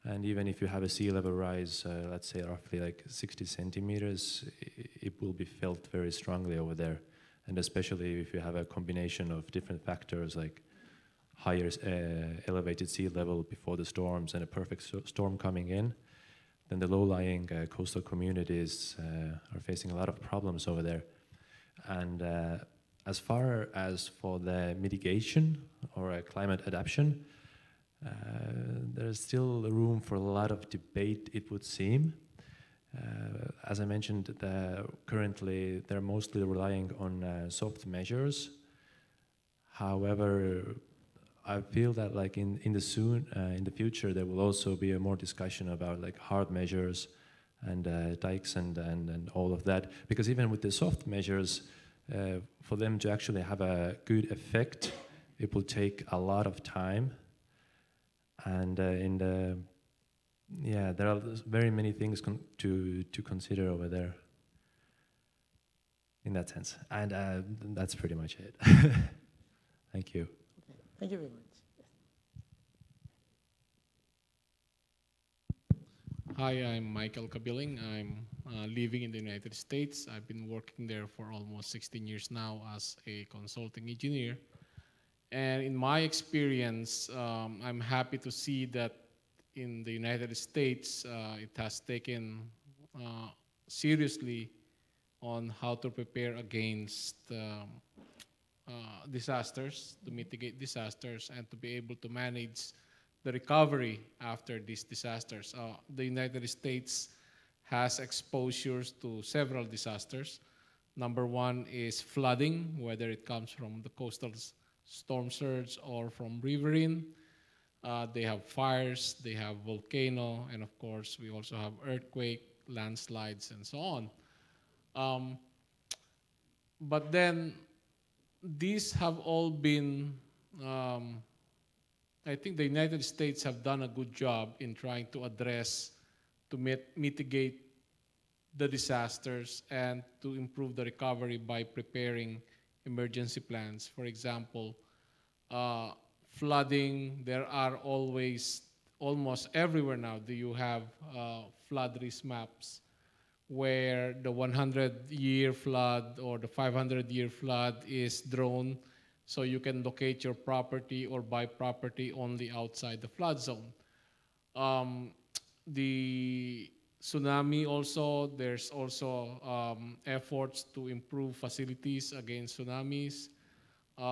and even if you have a sea level rise, let's say roughly like 60 centimeters, it will be felt very strongly over there, and especially if you have a combination of different factors like higher elevated sea level before the storms and a perfect storm coming in, then the low-lying coastal communities are facing a lot of problems over there. And as far as for the mitigation or climate adaptation, there's still room for a lot of debate, it would seem. As I mentioned, currently they're mostly relying on soft measures. However, I feel that like in the future there will also be a more discussion about like hard measures and dikes and all of that, because even with the soft measures, for them to actually have a good effect, it will take a lot of time, and there are very many things to consider over there in that sense, and that's pretty much it. Thank you. Okay. Thank you very much. Hi, I'm Michael Kabiling. I'm living in the United States. I've been working there for almost 16 years now as a consulting engineer. And in my experience, I'm happy to see that in the United States, it has taken seriously on how to prepare against disasters, to mitigate disasters, and to be able to manage the recovery after these disasters. The United States has exposures to several disasters. Number one is flooding, whether it comes from the coastal storm surge or from riverine. They have fires, they have volcano, and of course, we also have earthquake, landslides, and so on. But then, these have all been, I think the United States have done a good job in trying to address, to mitigate the disasters and to improve the recovery by preparing emergency plans. For example, flooding, there are always, almost everywhere now, do you have flood risk maps where the 100-year flood or the 500-year flood is drawn so you can locate your property or buy property only outside the flood zone. The tsunami also, there's also efforts to improve facilities against tsunamis.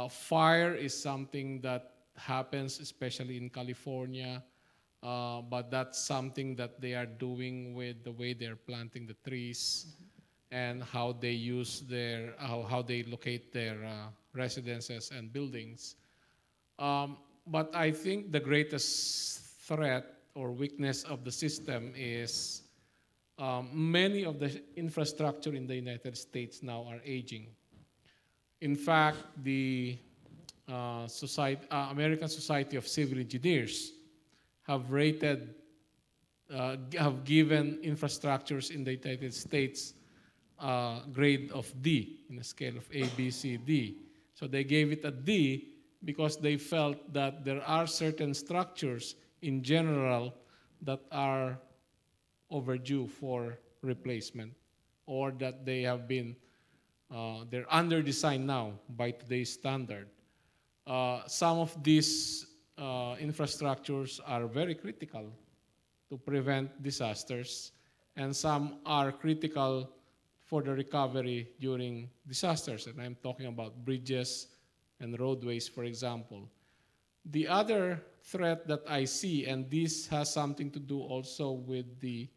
Fire is something that happens especially in California, but that's something that they are doing with the way they're planting the trees and how they use their, how they locate their residences and buildings. But I think the greatest threat or weakness of the system is many of the infrastructure in the United States now are aging. In fact, the American Society of Civil Engineers have rated, have given infrastructures in the United States grade of D in a scale of A, B, C, D. So they gave it a D because they felt that there are certain structures in general that are overdue for replacement, or that they have been, they're under-designed now by today's standard. Some of these infrastructures are very critical to prevent disasters, and some are critical for the recovery during disasters, and I'm talking about bridges and roadways, for example. The other threat that I see, and this has something to do also with the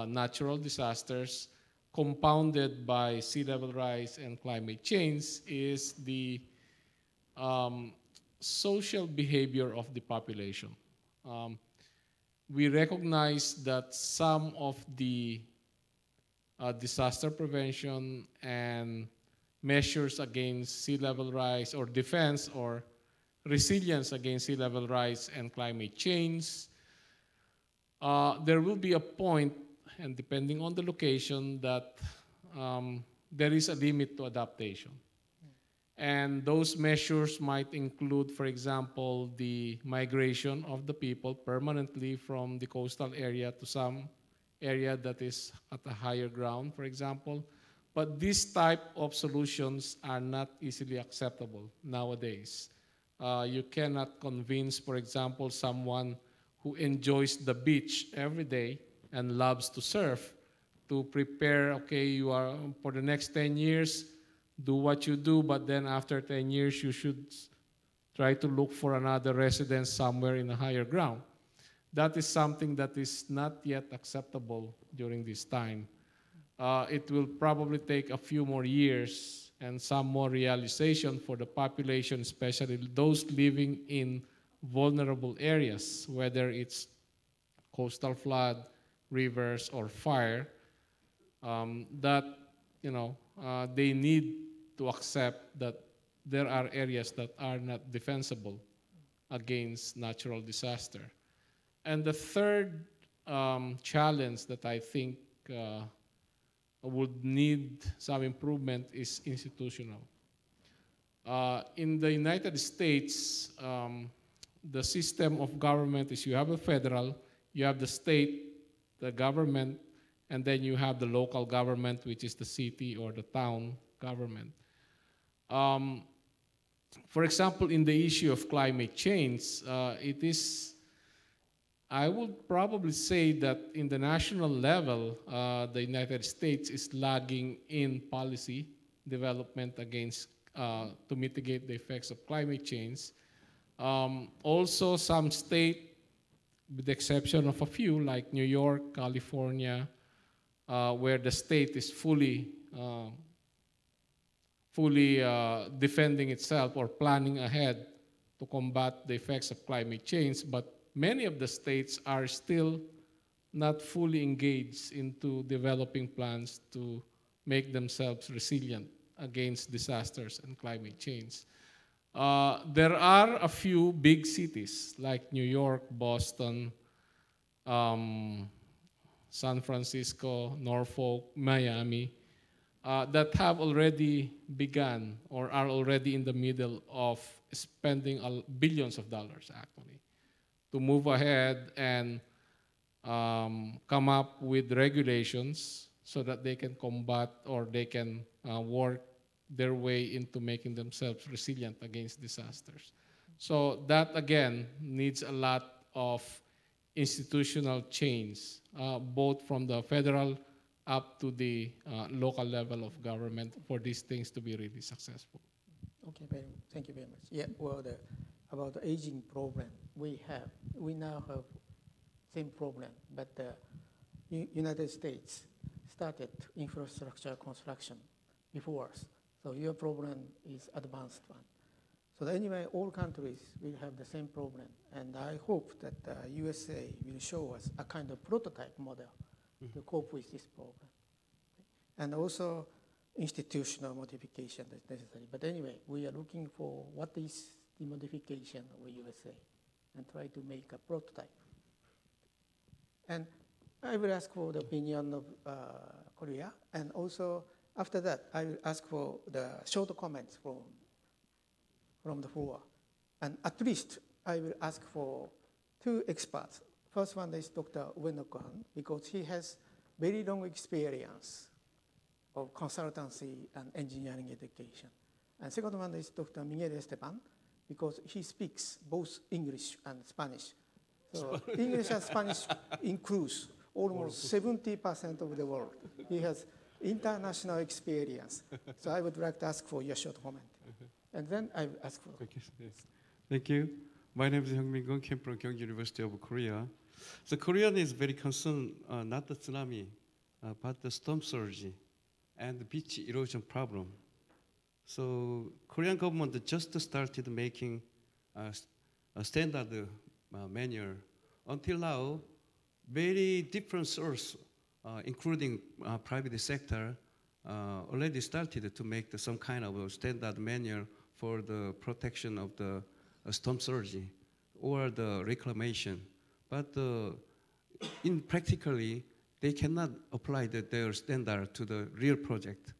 natural disasters compounded by sea level rise and climate change, is the social behavior of the population. We recognize that some of the disaster prevention and measures against sea level rise or defense or resilience against sea level rise and climate change, there will be a point, and depending on the location, that there is a limit to adaptation. And those measures might include, for example, the migration of the people permanently from the coastal area to some area that is at a higher ground, for example. But these type of solutions are not easily acceptable nowadays. You cannot convince, for example, someone who enjoys the beach every day and loves to surf to prepare, okay, you are for the next 10 years, do what you do, but then after 10 years, you should try to look for another residence somewhere in a higher ground. That is something that is not yet acceptable during this time. It will probably take a few more years and some more realization for the population, especially those living in vulnerable areas, whether it's coastal flood, rivers, or fire, that they need to accept that there are areas that are not defensible against natural disaster. And the third challenge that I think would need some improvement is institutional. In the United States, the system of government is you have a federal, you have the state, the government, and then you have the local government, which is the city or the town government. For example, in the issue of climate change, it is, I would probably say that in the national level, the United States is lagging in policy development against, to mitigate the effects of climate change. Also, some states, with the exception of a few, like New York, California, where the state is fully defending itself or planning ahead to combat the effects of climate change, but many of the states are still not fully engaged into developing plans to make themselves resilient against disasters and climate change. There are a few big cities like New York, Boston, San Francisco, Norfolk, Miami, that have already begun or are already in the middle of spending billions of dollars actually to move ahead and come up with regulations so that they can combat or they can work their way into making themselves resilient against disasters. So that again needs a lot of institutional change, both from the federal up to the local level of government for these things to be really successful. Okay, thank you very much. Yeah, well, about the aging problem we now have same problem, but the United States started infrastructure construction before us. So your problem is advanced one. So anyway, all countries will have the same problem, and I hope that the USA will show us a kind of prototype model to cope with this problem. And also institutional modification is necessary. But anyway, we are looking for what is the modification of USA and try to make a prototype. And I will ask for the opinion of Korea, and also after that, I will ask for the short comments from the floor. And at least I will ask for two experts. First one is Dr. Ueno-san, because he has very long experience of consultancy and engineering education. And second one is Dr. Miguel Esteban, because he speaks both English and Spanish. So English and Spanish includes almost 70% of the world. He has international experience. So I would like to ask for your short comment. And then I will ask for. Thank you. My name is Hyung Min-gun, came from Gyeonggi University of Korea. So Korea is very concerned, not the tsunami, but the storm surge and the beach erosion problem. So Korean government just started making a standard manual. Until now, very different sources, including private sector, already started to make some kind of a standard manual for the protection of the storm surge or the reclamation. But in practically, they cannot apply their standard to the real project.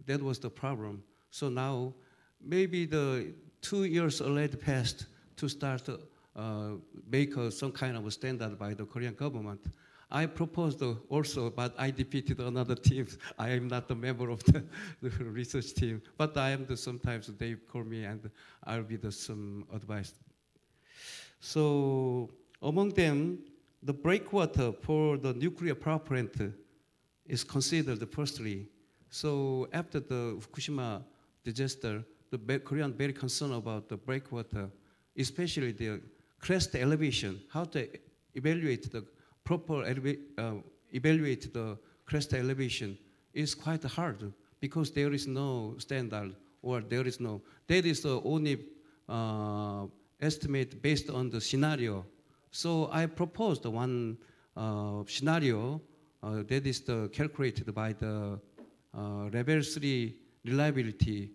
That was the problem. So now, maybe the 2 years already passed to start make some kind of a standard by the Korean government. I proposed also, but I defeated another team. I am not a member of the research team, but I am sometimes they call me and I'll be some advice. So among them, the breakwater for the nuclear power plant is considered firstly. So after the Fukushima disaster, the Korean very concerned about the breakwater, especially the crest elevation, how to evaluate the proper evaluate the crest elevation is quite hard because there is no standard or there is no, that is the only estimate based on the scenario. So I proposed one scenario that is calculated by the level 3 reliability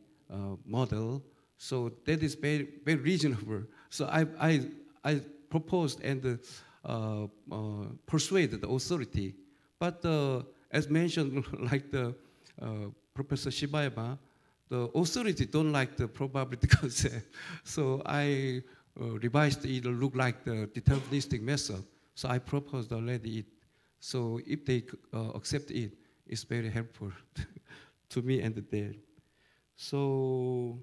model. So that is very, very reasonable. So I proposed and persuaded the authority. But as mentioned, like the Professor Shibayama, the authority don't like the probability concept. So I revised it to look like the deterministic method. So I proposed already it. So if they accept it, it's very helpful to me and them. So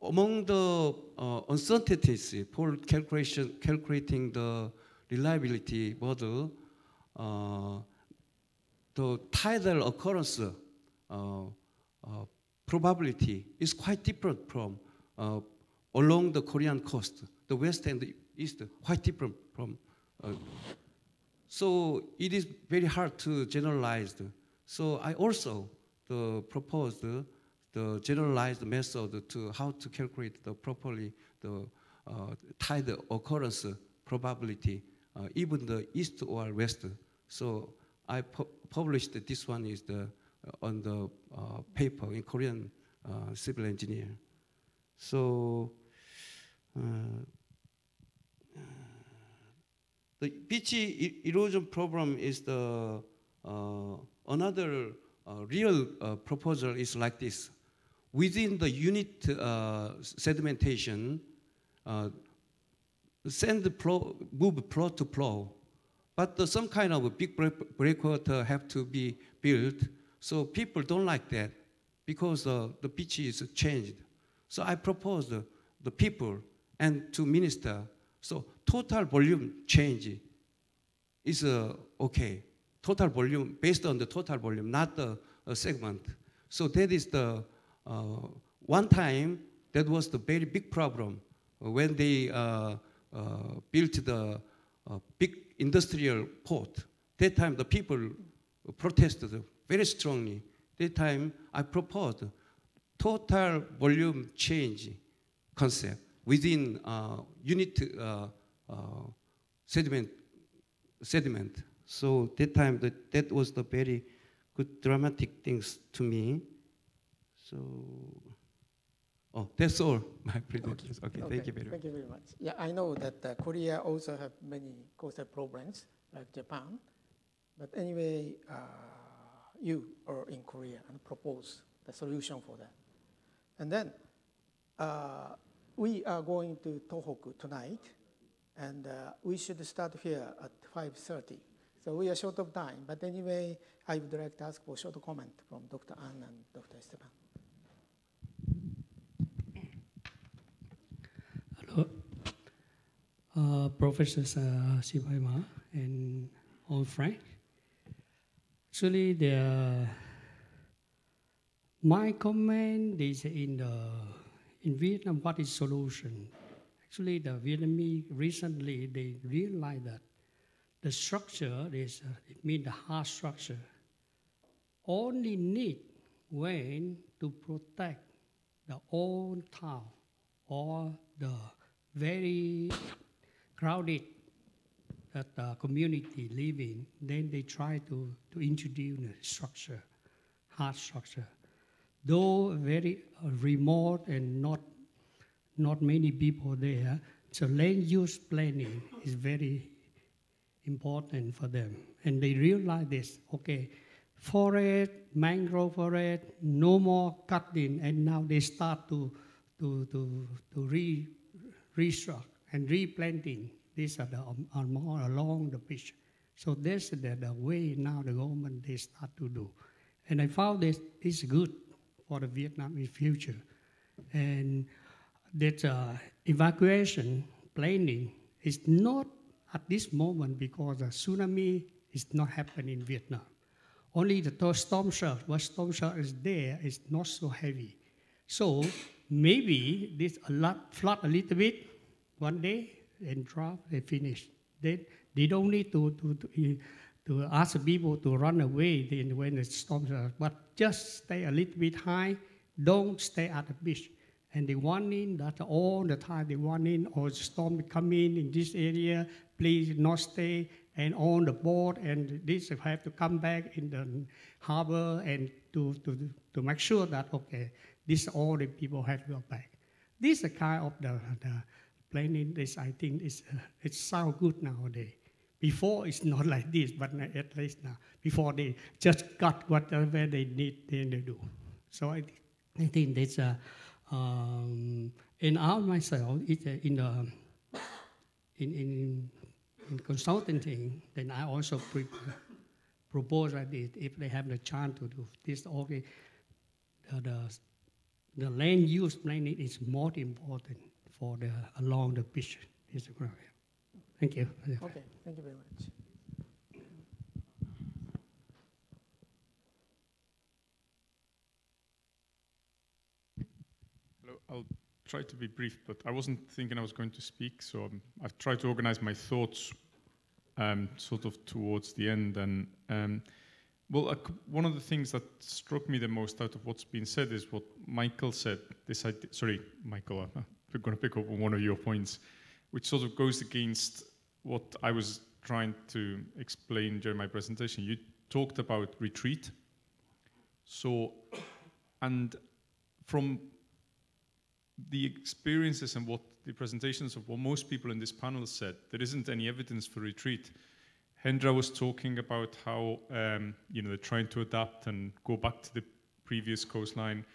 among the uncertainties for calculating the reliability model, the tidal occurrence probability is quite different from along the Korean coast. The west and the east quite different from. So it is very hard to generalize. So I also proposed the generalized method to how to calculate the properly the tide occurrence probability, even the east or west. So I published this one is on the paper in Korean civil engineer. So the beach erosion problem is the another real proposal is like this. Within the unit sedimentation, sand move flow to flow, but some kind of a big breakwater have to be built. So people don't like that because the beach is changed. So I proposed the people and to minister. So total volume change is okay. Total volume based on the total volume, not the segment. So that is the one time that was the very big problem when they built the big industrial port. That time the people protested very strongly. That time I proposed total volume change concept within unit sediment. So that time that was the very good dramatic things to me. So, that's all my presentation. Okay, thank you very much. Thank you very much. Yeah, I know that Korea also have many coastal problems like Japan, but anyway, you are in Korea and propose the solution for that. And then we are going to Tohoku tonight, and we should start here at 5:30. So we are short of time, but anyway, I would like to ask for a short comment from Dr. An and Dr. Esteban. Hello, Professor Shibayama and all friends. Actually, my comment is in Vietnam, what is solution? Actually, the Vietnamese recently, they realized that the structure is, it means the hard structure, only need when to protect the old town or the very crowded that the community live in. Then they try to introduce the structure, hard structure. Though very remote and not many people there, so land use planning is very important for them. And they realize this, okay, forest, mangrove forest, no more cutting, and now they start to restructure and replanting. These are more along the beach. So that's the way now the government, they start to do. And I found this is good for the Vietnam in future. And that evacuation planning is not at this moment because a tsunami is not happening in Vietnam. Only the storm surge, what storm surge is there is not so heavy. So maybe this flood a little bit one day and drop, they finish. They don't need to ask people to run away when the storm surge, but just stay a little bit high, don't stay at the beach. And they warning that all the time, they warning, or storm come in this area, please not stay, and on the boat, and this have to come back in the harbor and to make sure that, okay, this all the people have to go back. This is the kind of the planning, this I think it sounds good nowadays. Before it's not like this, but at least now, before they just cut whatever they need, then they do. So I think that's and I myself, in consulting, then I also propose that if they have the chance to do this, okay, the land use planning is more important for along the beach. Thank you. Okay, thank you very much. I'll try to be brief, but I wasn't thinking I was going to speak, so I've tried to organize my thoughts sort of towards the end. And Well, one of the things that struck me the most out of what's been said is what Michael said. Sorry, Michael, I'm going to pick up on one of your points, which sort of goes against what I was trying to explain during my presentation. You talked about retreat. So, and from the experiences and what the presentations of what most people in this panel said, there isn't any evidence for retreat. Hendra was talking about how they're trying to adapt and go back to the previous coastline.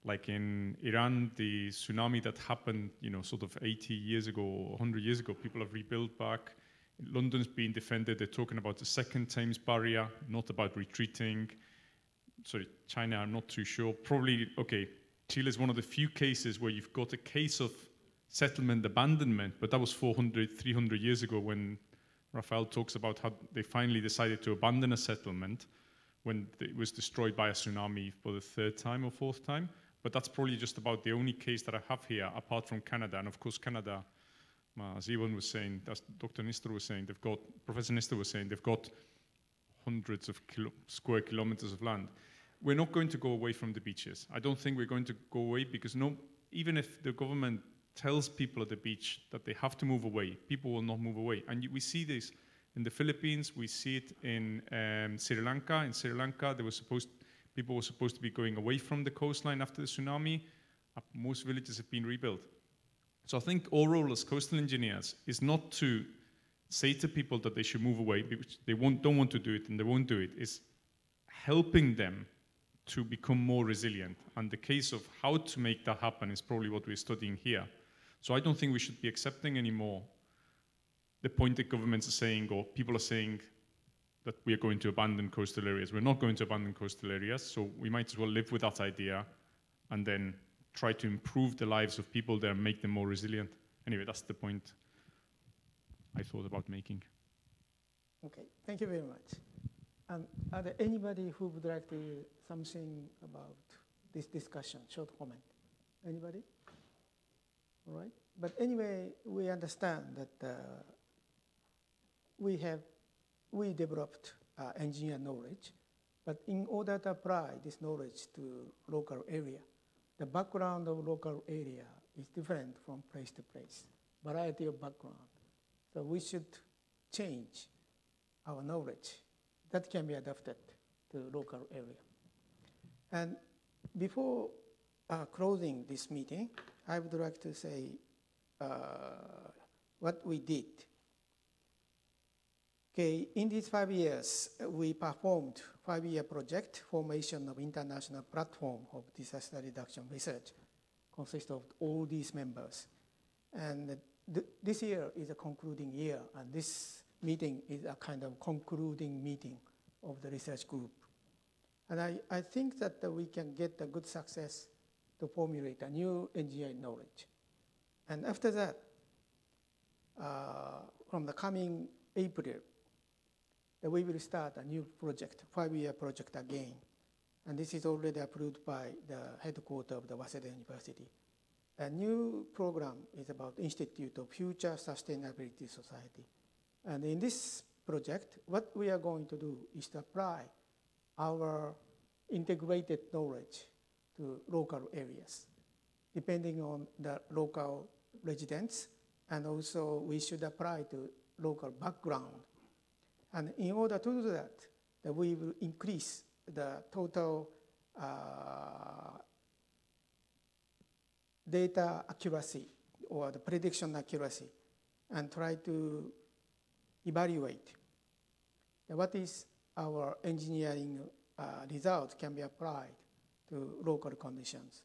Like in Iran, the tsunami that happened, sort of 80 years ago or 100 years ago, people have rebuilt back. London's being defended. They're talking about the second Thames barrier, not about retreating. Sorry, China, I'm not too sure. Probably, okay, Chile is one of the few cases where you've got a case of settlement abandonment, but that was 400, 300 years ago when Raphael talks about how they finally decided to abandon a settlement when it was destroyed by a tsunami for the third time or fourth time. But that's probably just about the only case that I have here, apart from Canada. And of course, Canada, as Ivan was saying, as Dr. Nistor was saying, Professor Nistor was saying, they've got hundreds of square kilometers of land. We're not going to go away from the beaches. I don't think we're going to go away because even if the government tells people at the beach that they have to move away, people will not move away. And we see this in the Philippines, we see it in Sri Lanka. In Sri Lanka, people were supposed to be going away from the coastline after the tsunami. Most villages have been rebuilt. So I think our role as coastal engineers is not to say to people that they should move away because they don't want to do it and they won't do it. It's helping them to become more resilient. And the case of how to make that happen is probably what we're studying here. So I don't think we should be accepting anymore the point that governments are saying or people are saying that we are going to abandon coastal areas. We're not going to abandon coastal areas, so we might as well live with that idea and then try to improve the lives of people there and make them more resilient. Anyway, that's the point I thought about making. Okay, thank you very much. Are there anybody who would like to something about this discussion, short comment? Anybody? All right. But anyway, we understand that we developed engineer knowledge, but in order to apply this knowledge to local area, the background of local area is different from place to place, variety of background. So we should change our knowledge that can be adapted to local area. And before closing this meeting, I would like to say what we did. Okay, in these 5 years, we performed 5-year project, formation of international platform of disaster reduction research, consists of all these members. And this year is a concluding year, and this meeting is a kind of concluding meeting of the research group. And I think that we can get a good success to formulate a new engineering knowledge. And after that, from the coming April, we will start a new project, 5-year project again. And this is already approved by the headquarters of the Waseda University. A new program is about Institute of Future Sustainability Society. And in this project, what we are going to do is to apply our integrated knowledge to local areas, depending on the local residents, and also we should apply to local background. And in order to do that, we will increase the total data accuracy or the prediction accuracy and try to evaluate what is our engineering result can be applied to local conditions.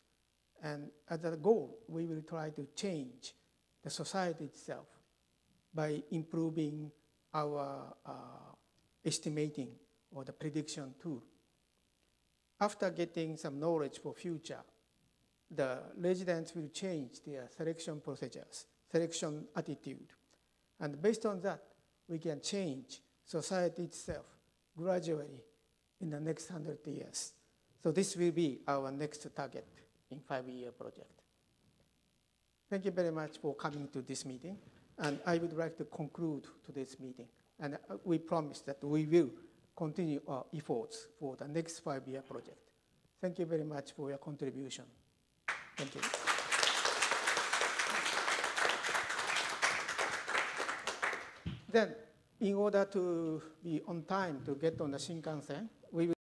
And as a goal, we will try to change the society itself by improving our estimating or the prediction tool. After getting some knowledge for future, the residents will change their selection procedures, selection attitude. And based on that, we can change society itself gradually in the next 100 years. So this will be our next target in 5-year project. Thank you very much for coming to this meeting. And I would like to conclude today's meeting. And we promise that we will continue our efforts for the next 5-year project. Thank you very much for your contribution. Thank you. Then, in order to be on time to get on the Shinkansen, we will